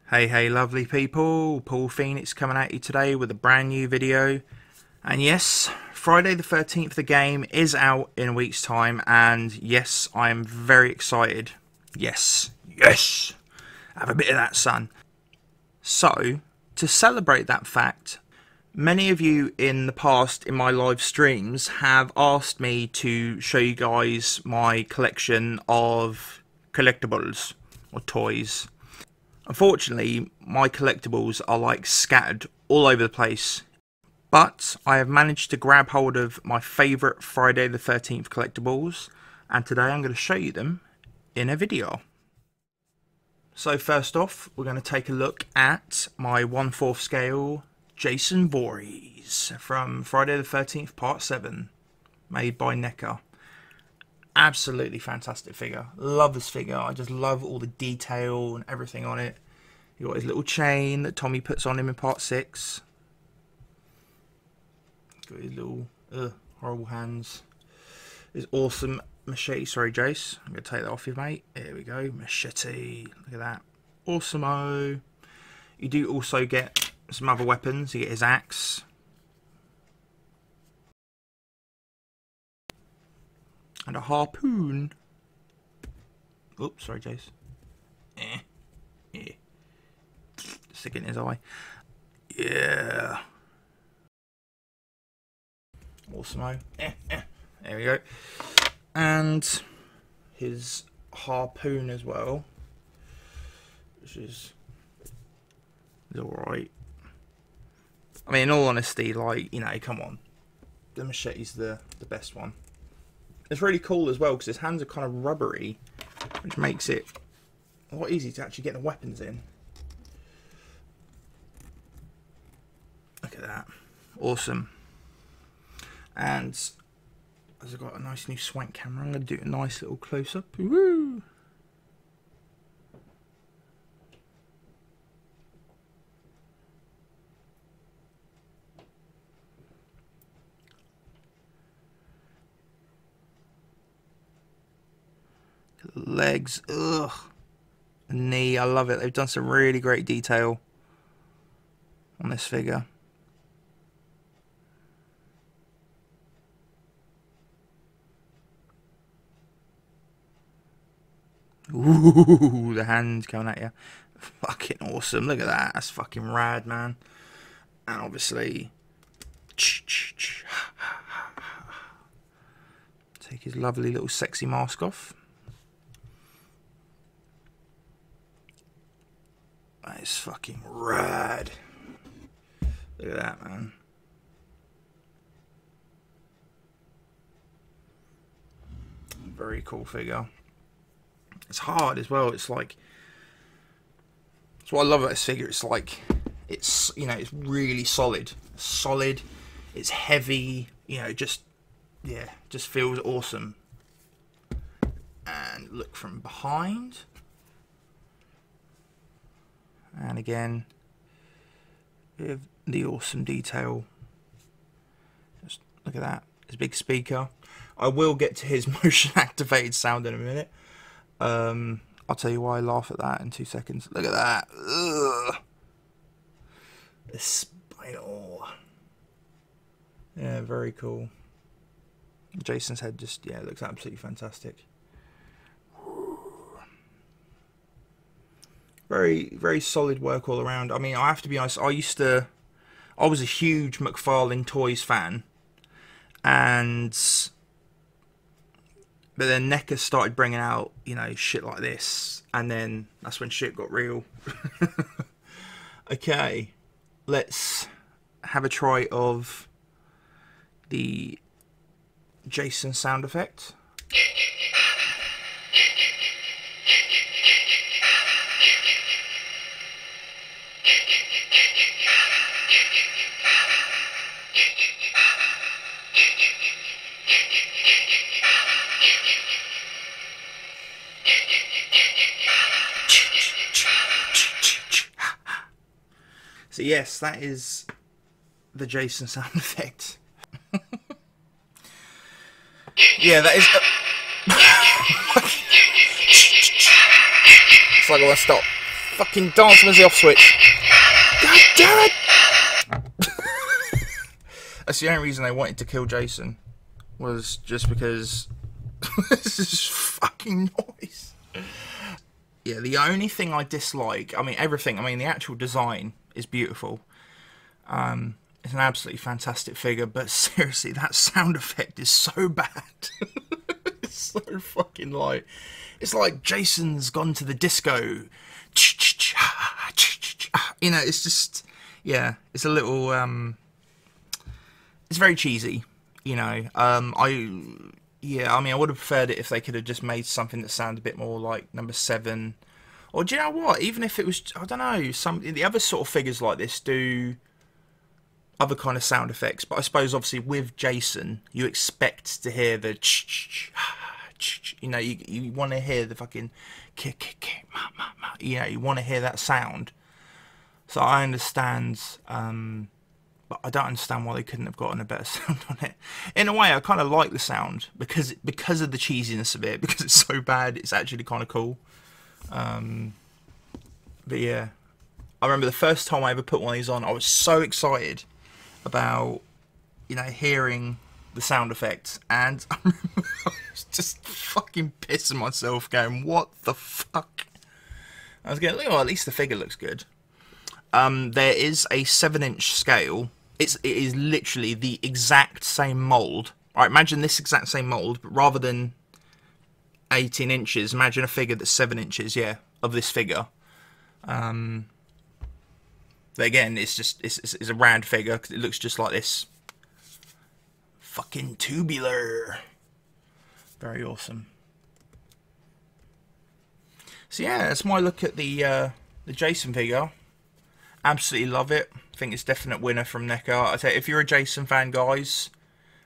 Hey lovely people, Paul Phoenix coming at you today with a brand new video. And yes, Friday the 13th the game is out in a week's time, and yes, I am very excited. Yes, have a bit of that, son. So, to celebrate that fact, many of you in the past in my live streams have asked me to show you guys my collection of collectibles or toys. Unfortunately, my collectibles are like scattered all over the place, but I have managed to grab hold of my favourite Friday the 13th collectibles, and today I'm going to show you them in a video. So first off, we're going to take a look at my 1/4 scale Jason Voorhees from Friday the 13th Part 7, made by NECA. Absolutely fantastic figure. Love this figure. I just love all the detail and everything on it. You got his little chain that Tommy puts on him in Part 6. Got his little horrible hands. His awesome machete. Sorry, Jace. I'm going to take that off you, mate. There we go. Machete. Look at that. Awesome-o. You do also get some other weapons. You get his axe. And a harpoon. Oops, sorry, Jace. Yeah. Stick it in his eye. Yeah. Awesome. There we go. And his harpoon as well, which is alright. I mean, in all honesty, like, you know, come on. The machete's the best one. It's really cool as well because his hands are kind of rubbery, which makes it a lot easier to actually get the weapons in. Look at that. Awesome. And as I've got a nice new swank camera, I'm going to do a nice little close-up. Woo! Legs, ugh. Knee, I love it. They've done some really great detail on this figure. Ooh, the hand coming at you. Fucking awesome. Look at that. That's fucking rad, man. And obviously, take his lovely little sexy mask off. That is fucking rad. Look at that, man. Very cool figure. It's hard as well. It's like, that's what I love about this figure. It's like, it's, you know, it's really solid. Solid. It's heavy. You know, just, yeah, just feels awesome. And look from behind. And again, with the awesome detail. Just look at that. His big speaker. I will get to his motion activated sound in a minute. I'll tell you why I laugh at that in 2 seconds. Look at that. Ugh. The spinal. Yeah, very cool. Jason's head just, yeah, looks absolutely fantastic. Very, very solid work all around. I mean, I have to be honest, I was a huge McFarlane Toys fan. But then NECA started bringing out, you know, shit like this. And then that's when shit got real. Okay, let's have a try of the Jason sound effect. So yes, that is the Jason sound effect. Yeah, that is... It's like I want to stop. fucking dancing as the off switch. God damn it! That's the only reason they wanted to kill Jason, was just because this is fucking noise. Yeah, the only thing I dislike, I mean everything, I mean the actual design is beautiful. It's an absolutely fantastic figure, but seriously, that sound effect is so bad. It's so fucking like, it's like Jason's gone to the disco. You know, it's just, yeah, it's a little, it's very cheesy, you know. I mean, I would have preferred it if they could have just made something that sounded a bit more like number 7. Or do you know what? Even if it was, I don't know, the other sort of figures like this do other kind of sound effects. But I suppose, obviously, with Jason, you expect to hear the you know, you want to hear the fucking you know, you want to hear that sound. So I understand, but I don't understand why they couldn't have gotten a better sound on it. In a way, I kind of like the sound because of the cheesiness of it, because it's so bad. It's actually kind of cool. But yeah, I remember the first time I ever put one of these on, I was so excited about, you know, hearing the sound effects, and I remember I was just fucking pissing myself, going, "What the fuck?" I was going, "Oh, at least the figure looks good." There is a 7-inch scale. It is literally the exact same mold. Alright, imagine this exact same mold, but rather than 18 inches, imagine a figure that's 7 inches, yeah, of this figure. But again, it's just, it's a round figure, because it looks just like this. Fucking tubular. Very awesome. So yeah, that's my look at the Jason figure. Absolutely love it. I think it's definite winner from NECA. I tell you, if you're a Jason fan, guys,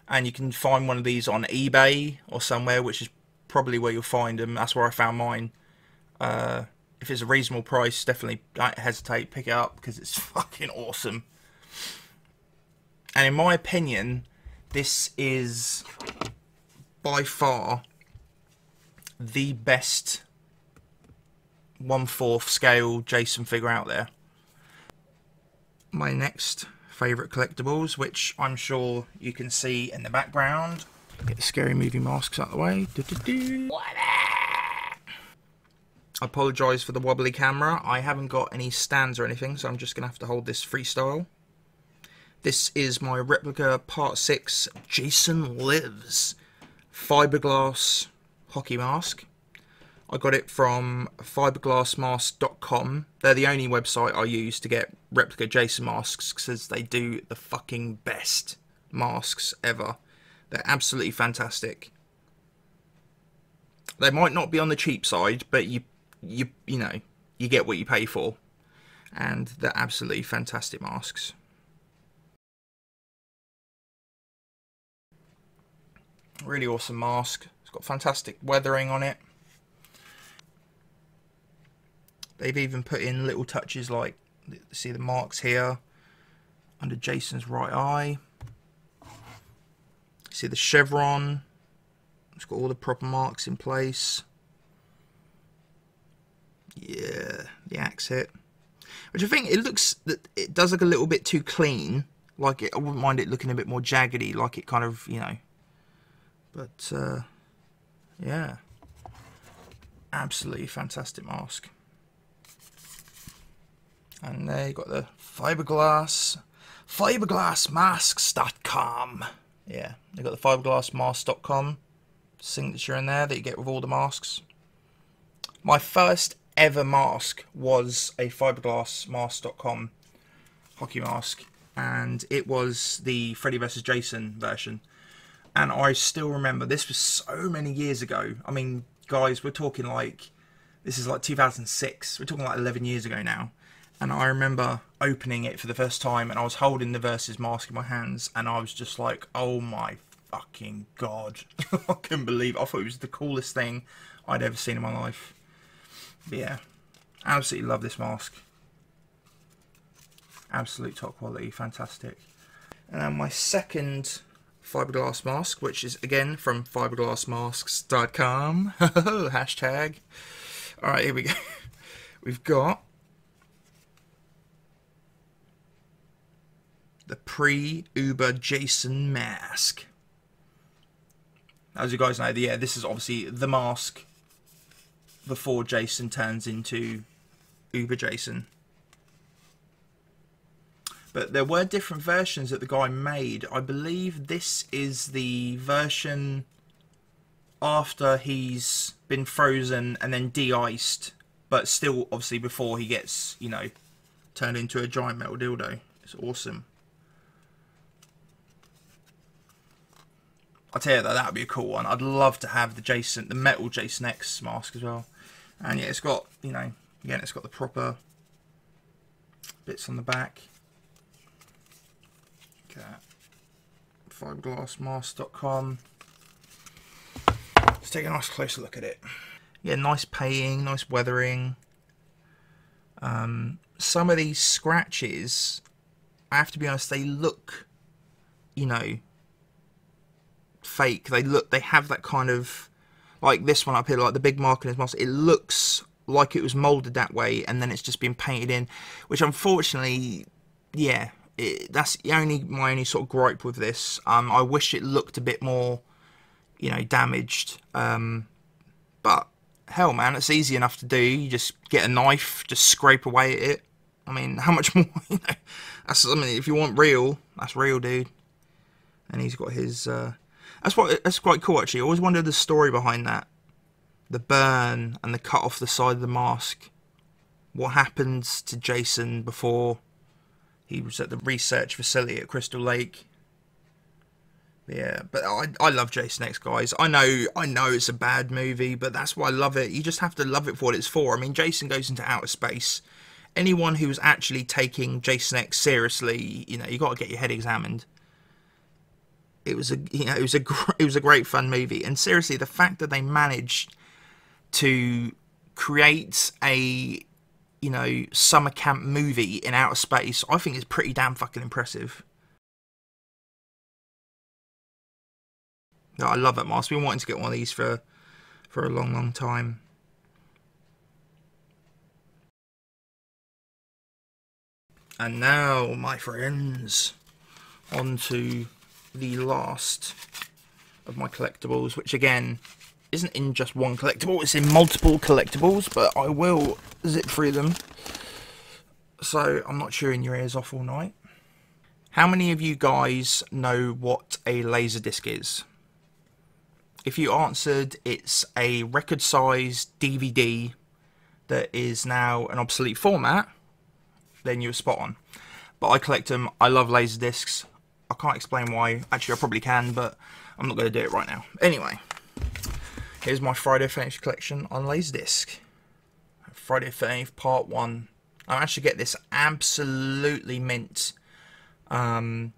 and you can find one of these on eBay or somewhere, which is probably where you'll find them. That's where I found mine. If it's a reasonable price, definitely don't hesitate, pick it up, because it's fucking awesome. And in my opinion, this is by far the best 1/4 scale Jason figure out there. My next favourite collectibles, which I'm sure you can see in the background. Get the scary movie masks out of the way. I apologise for the wobbly camera. I haven't got any stands or anything, so I'm just going to have to hold this freestyle. This is my replica Part 6 Jason Lives Fiberglass hockey mask. I got it from fiberglassmask.com. They're the only website I use to get replica Jason masks, because they do the fucking best masks ever. They're absolutely fantastic. They might not be on the cheap side, but you know, you get what you pay for. And they're absolutely fantastic masks. Really awesome mask. It's got fantastic weathering on it. They've even put in little touches like, see the marks here under Jason's right eye. See the chevron. It's got all the proper marks in place. Yeah, the axe hit. Which I think it does look a little bit too clean. Like, I wouldn't mind it looking a bit more jaggedy, like it kind of, you know. But yeah, absolutely fantastic mask. And there you got the fiberglassmasks.com. Yeah, they got the fiberglassmask.com signature in there that you get with all the masks. My first ever mask was a fiberglassmask.com hockey mask, and it was the Freddy vs. Jason version. And I still remember, this was so many years ago. I mean, guys, we're talking like, this is like 2006. We're talking like 11 years ago now. And I remember opening it for the first time, and I was holding the Versus mask in my hands, and I was just like, oh my fucking god. I couldn't believe it. I thought it was the coolest thing I'd ever seen in my life. But yeah, absolutely love this mask. Absolute top quality, fantastic. And then my second fiberglass mask, which is again from fiberglassmasks.com. Hashtag. Alright, here we go. We've got the pre-Uber Jason mask. As you guys know, yeah, this is obviously the mask before Jason turns into Uber Jason. But there were different versions that the guy made. I believe this is the version after he's been frozen and then de-iced, but still obviously before he gets, you know, turned into a giant metal dildo. It's awesome. I'll tell you that would be a cool one. I'd love to have the metal Jason X mask as well. And yeah, it's got, you know, again, it's got the proper bits on the back. Okay. Fiberglassmask.com. Let's take a nice closer look at it. Yeah, nice painting, nice weathering. Some of these scratches, I have to be honest, they look, you know, fake. They have that kind of, like this one up here, like the big mark in his mask, it looks like it was molded that way and then it's just been painted in, which unfortunately, yeah, that's my only sort of gripe with this. I wish it looked a bit more, you know, damaged, but hell, man, it's easy enough to do. You just get a knife, just scrape away at it. I mean, how much more, you know, I mean, if you want real, that's real, dude. And he's got his, that's quite cool, actually. I always wondered the story behind that. The burn and the cut off the side of the mask. What happened to Jason before he was at the research facility at Crystal Lake? Yeah, but I love Jason X, guys. I know it's a bad movie, but that's why I love it. You just have to love it for what it's for. I mean, Jason goes into outer space. Anyone who's actually taking Jason X seriously, you know, you got to get your head examined. It was a great fun movie, and seriously, the fact that they managed to create a, you know, summer camp movie in outer space, I think is pretty damn fucking impressive. I love that mask. I've been wanting to get one of these for a long time. And now, my friends, on to the last of my collectibles, which again isn't in just one collectible, it's in multiple collectibles, but I will zip through them so I'm not chewing your ears off all night. How many of you guys know what a Laserdisc is? If you answered it's a record-sized DVD that is now an obsolete format, then you were spot on. But I collect them. I love Laserdiscs. I can't explain why. Actually, I probably can, but I'm not going to do it right now. Anyway, here's my Friday the 13th collection on Laserdisc. Friday the 13th Part 1. I managed to get this absolutely mint from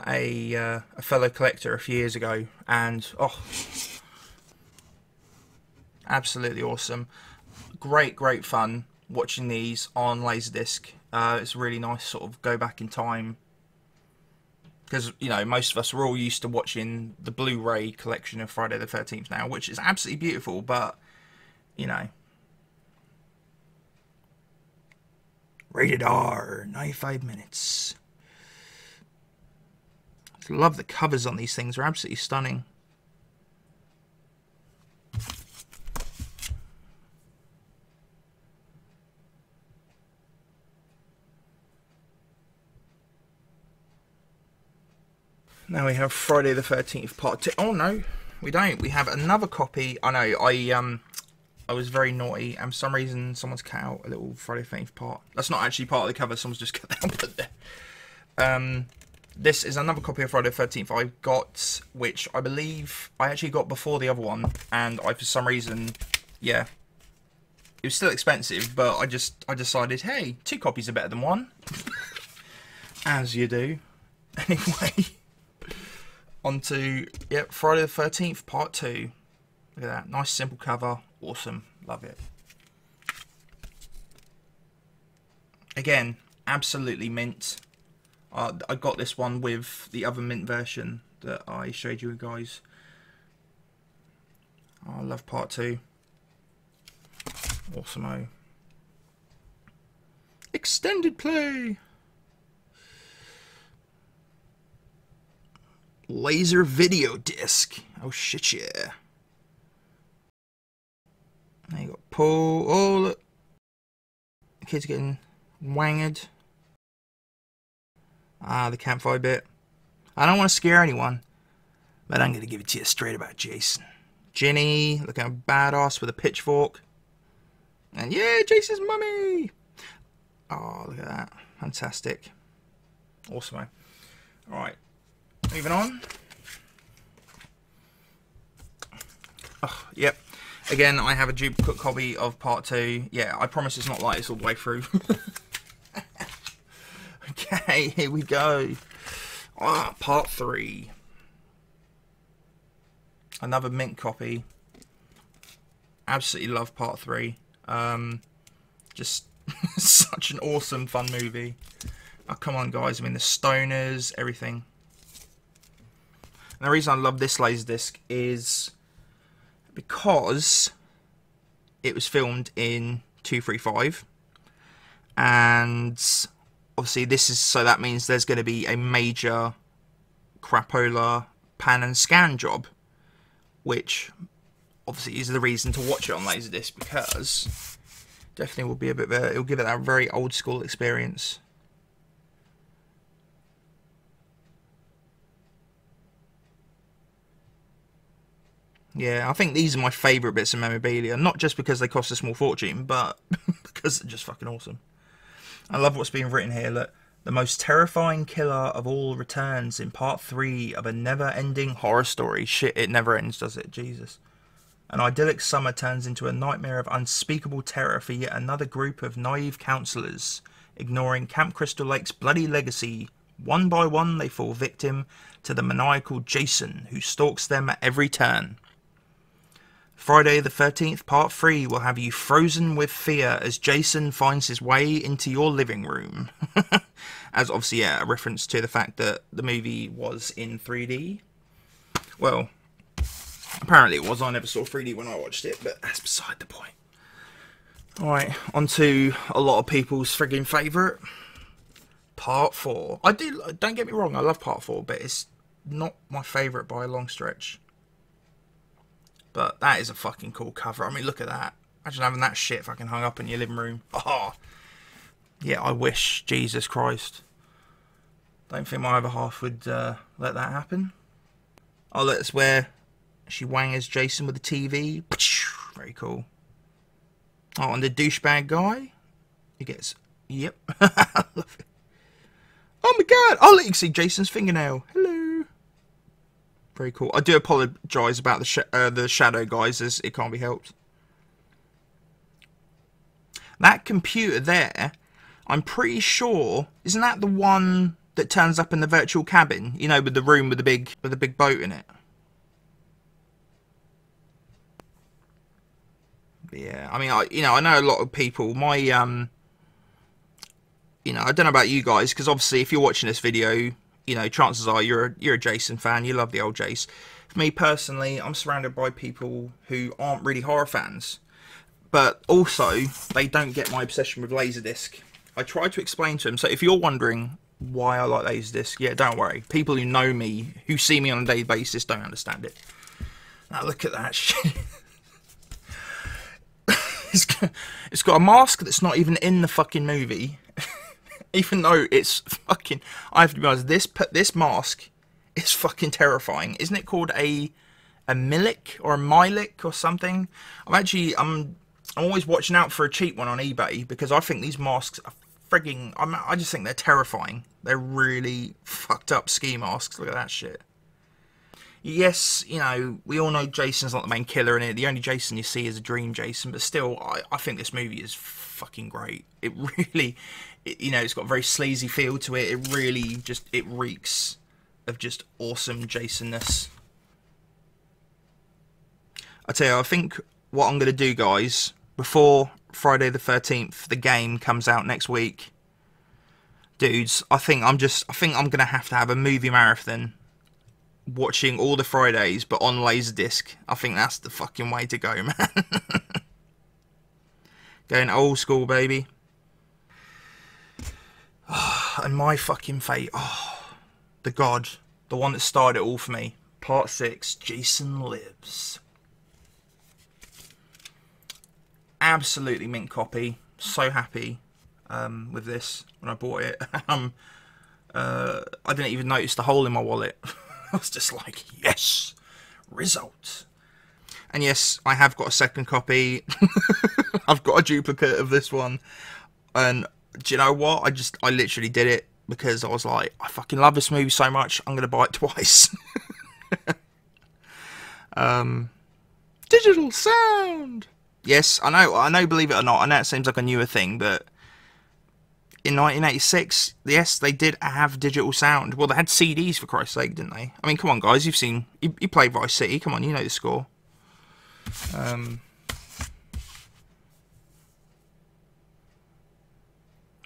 a fellow collector a few years ago, and oh, absolutely awesome. Great fun watching these on Laserdisc. It's really nice sort of go back in time, because, you know, most of us are all used to watching the Blu-ray collection of Friday the 13th now, which is absolutely beautiful, but, you know, rated R, 95 minutes. I love the covers on these things, they're absolutely stunning. Now we have Friday the 13th Part 2. Oh no, we don't. We have another copy. I know, I was very naughty, and for some reason someone's cut out a little Friday the 13th part. That's not actually part of the cover, someone's just cut that and put there. This is another copy of Friday the 13th I got, which I believe I actually got before the other one, and for some reason, yeah, it was still expensive, but I decided, hey, 2 copies are better than 1. As you do. Anyway, on to, yep, Friday the 13th Part 2. Look at that, nice simple cover, awesome, love it. Again, absolutely mint. I got this one with the other mint version that I showed you guys. Oh, I love Part 2. Awesome-o. Extended play! laser video disc. Oh shit, yeah. Now you got Paul. Oh look, the kid's getting wanged. Ah, the campfire bit. I don't want to scare anyone, but I'm gonna give it to you straight about Jason. Ginny looking badass with a pitchfork. And yeah, Jason's mummy! Oh, look at that. Fantastic. Awesome. Alright, moving on. Oh, yep. Again, I have a duplicate copy of part 2. Yeah, I promise it's not like this all the way through. Okay, here we go. Ah, part 3. Another mint copy. Absolutely love part 3. Just such an awesome, fun movie. Oh, come on, guys. I mean, the stoners, everything. And the reason I love this Laserdisc is because it was filmed in 235. And obviously this is, so that means there's going to be a major crapola pan and scan job, which obviously is the reason to watch it on Laserdisc, because definitely will be a bit of a, it'll give it that very old school experience. Yeah, I think these are my favourite bits of memorabilia, not just because they cost a small fortune, but because they're just fucking awesome. I love what's being written here. Look, the most terrifying killer of all returns in part 3 of a never-ending horror story. Shit, it never ends, does it? Jesus. An idyllic summer turns into a nightmare of unspeakable terror for yet another group of naive counsellors. Ignoring Camp Crystal Lake's bloody legacy, one by one they fall victim to the maniacal Jason, who stalks them at every turn. Friday the 13th, part 3 will have you frozen with fear as Jason finds his way into your living room. As obviously, yeah, a reference to the fact that the movie was in 3D. Well, apparently it was. I never saw 3D when I watched it, but that's beside the point. Alright, on to a lot of people's frigging favourite. Part 4. Don't get me wrong, I love part 4, but it's not my favourite by a long stretch. But that is a fucking cool cover. I mean, look at that. Imagine having that shit fucking hung up in your living room. Oh, yeah, I wish. Jesus Christ. Don't think my other half would let that happen. Oh, that's where she wangers Jason with the TV. Very cool. Oh, and the douchebag guy. He gets... Yep. I love it. Oh my god. Oh, look, you can see Jason's fingernail. Hello. Very cool. I do apologise about the shadow, guys, as it can't be helped. That computer there, I'm pretty sure, isn't that the one that turns up in the virtual cabin? You know, with the room with the big boat in it. But yeah, I mean, I know a lot of people. My I don't know about you guys, because obviously, if you're watching this video, chances are you're a Jason fan. You love the old Jace. For me personally, I'm surrounded by people who aren't really horror fans, but also they don't get my obsession with Laserdisc. I try to explain to them. So if you're wondering why I like Laserdisc, yeah, don't worry. People who know me, who see me on a daily basis, don't understand it. Now look at that shit. It's got a mask that's not even in the fucking movie. Even though it's fucking... I have to be honest, this mask is fucking terrifying. Isn't it called a Milik or a Milik or something? I'm always watching out for a cheap one on eBay, because I think these masks are frigging... I just think they're terrifying. They're really fucked up ski masks. Look at that shit. Yes, we all know Jason's not the main killer in it. The only Jason you see is a dream Jason, but still, I think this movie is fucking great. It really... it's got a very sleazy feel to it. It really it reeks of just awesome Jasonness. I tell you, I think what I'm going to do, guys, before Friday the 13th, the game comes out next week, dudes, I think I'm going to have a movie marathon, watching all the Fridays, but on Laserdisc. I think that's the fucking way to go, man. Going old school, baby. Oh, and my fucking fate. Oh, the god. The one that started it all for me. Part 6, Jason Lives. Absolutely mint copy. So happy with this when I bought it. I didn't even notice the hole in my wallet. I was just like, yes, result. And yes, I have got a second copy. I've got a duplicate of this one. And do you know what? I literally did it because I was like, I fucking love this movie so much, I'm going to buy it twice. Digital sound. Yes, I know, believe it or not, I know it seems like a newer thing, but in 1986, yes, they did have digital sound. Well, they had CDs, for Christ's sake, didn't they? I mean, come on, guys, you played Vice City, come on, you know the score.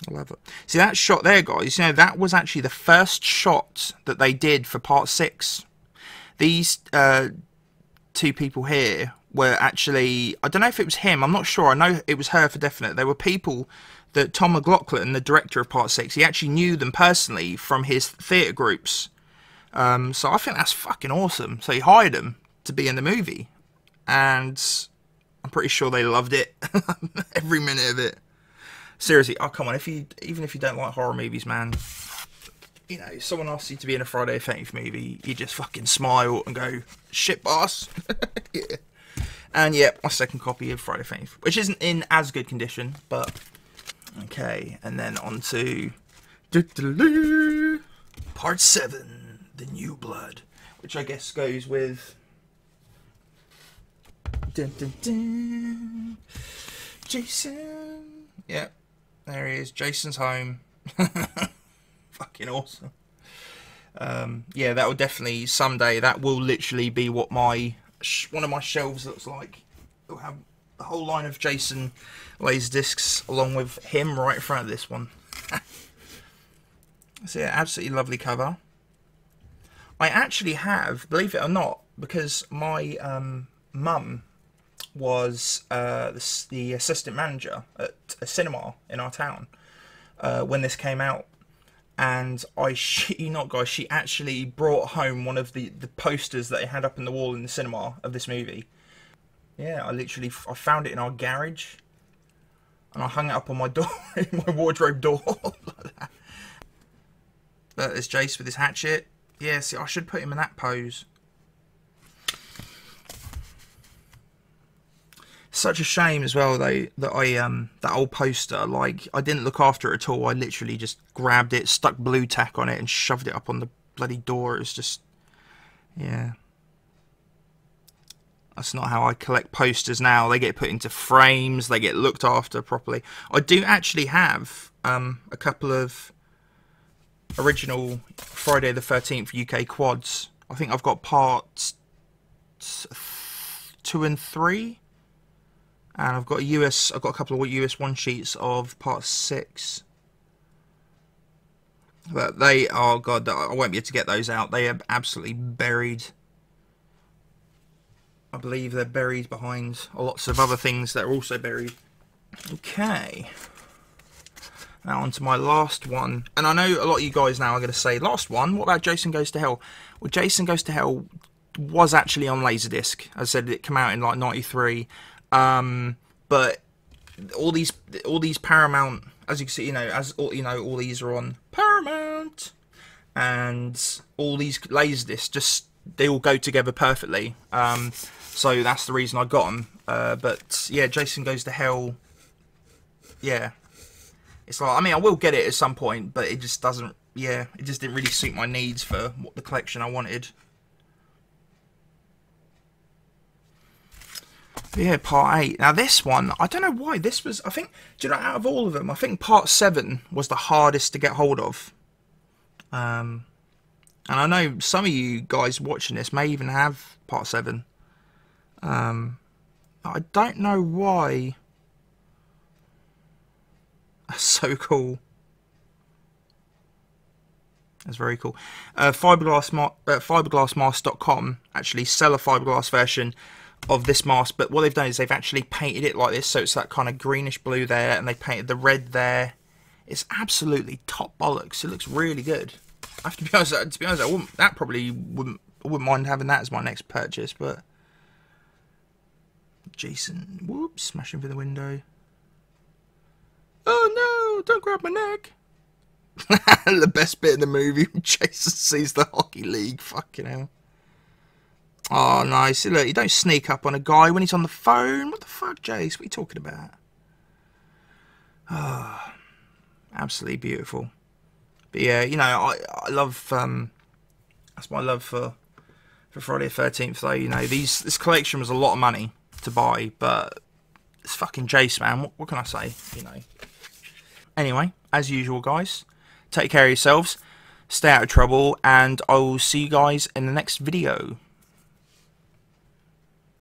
I love it. See, that shot there, guys, you know, that was actually the first shot that they did for Part 6. These two people here were actually, I don't know if it was him, I'm not sure, I know it was her for definite. They were people that Tom McLaughlin, the director of Part 6, he actually knew them personally from his theatre groups. So I think that's fucking awesome. So he hired them to be in the movie. And I'm pretty sure they loved it. Every minute of it. Seriously, oh come on, even if you don't like horror movies, man, you know, someone asks you to be in a Friday the 13th movie, you just fucking smile and go, shit boss. Yeah. And yeah, my second copy of Friday the 13th, which isn't in as good condition, but okay. And then on to Part 7, The New Blood, which I guess goes with Jason. Yeah, there he is. Jason's home. Fucking awesome. Yeah, that will definitely someday. That will literally be what one of my shelves looks like. It'll have the whole line of Jason Laserdiscs along with him right in front of this one. So yeah, absolutely lovely cover. I actually have, believe it or not, because my mum was the assistant manager at a cinema in our town when this came out, and I shit you not, guys, she actually brought home one of the posters that they had up in the wall in the cinema of this movie. Yeah, I found it in our garage, and I hung it up on my door, my wardrobe door. Like that. There's Jace with his hatchet. Yeah, see, I should put him in that pose. Such a shame as well, though, that that old poster, like, I didn't look after it at all. I literally just grabbed it, stuck blue tack on it, and shoved it up on the bloody door. It was just, yeah. That's not how I collect posters now. They get put into frames, they get looked after properly. I do actually have a couple of original Friday the 13th UK quads. I think I've got parts 2 and 3. And I've got I've got a couple of US 1 sheets of part 6. But they are, God, I won't be able to get those out. They are absolutely buried. I believe they're buried behind lots of other things that are also buried. Okay. Now on to my last one. And I know a lot of you guys now are going to say, last one? What about Jason Goes to Hell? Well, Jason Goes to Hell was actually on Laserdisc. As I said, it came out in like 93. But all these Paramount, as you can see, all these are on Paramount, and all these Laserdiscs they all go together perfectly. So that's the reason I got them. But yeah, Jason Goes to Hell. Yeah, it's like, I mean, I will get it at some point, but it just doesn't. Yeah, it just didn't really suit my needs for what the collection I wanted. Yeah, part 8. Now this one, I don't know why. This was, I think, do you know, out of all of them, I think part 7 was the hardest to get hold of. And I know some of you guys watching this may even have part 7. I don't know why. That's so cool. That's very cool. Fiberglassmask.com actually sell a fiberglass version of this mask, but what they've done is they've actually painted it like this, so it's that kind of greenish blue there, and they painted the red there. It's absolutely top bollocks. It looks really good. I have to be honest. I probably wouldn't mind having that as my next purchase. But Jason, whoops, smashing through the window. Oh no! Don't grab my neck. The best bit in the movie when Jason sees the hockey league. Fucking hell. Oh, nice. Look, you don't sneak up on a guy when he's on the phone. What the fuck, Jace? What are you talking about? Oh, absolutely beautiful. But yeah, you know, I love, that's my love for Friday the 13th, though. You know, this collection was a lot of money to buy, but it's fucking Jace, man. What can I say, you know? Anyway, as usual, guys, take care of yourselves, stay out of trouble, and I will see you guys in the next video.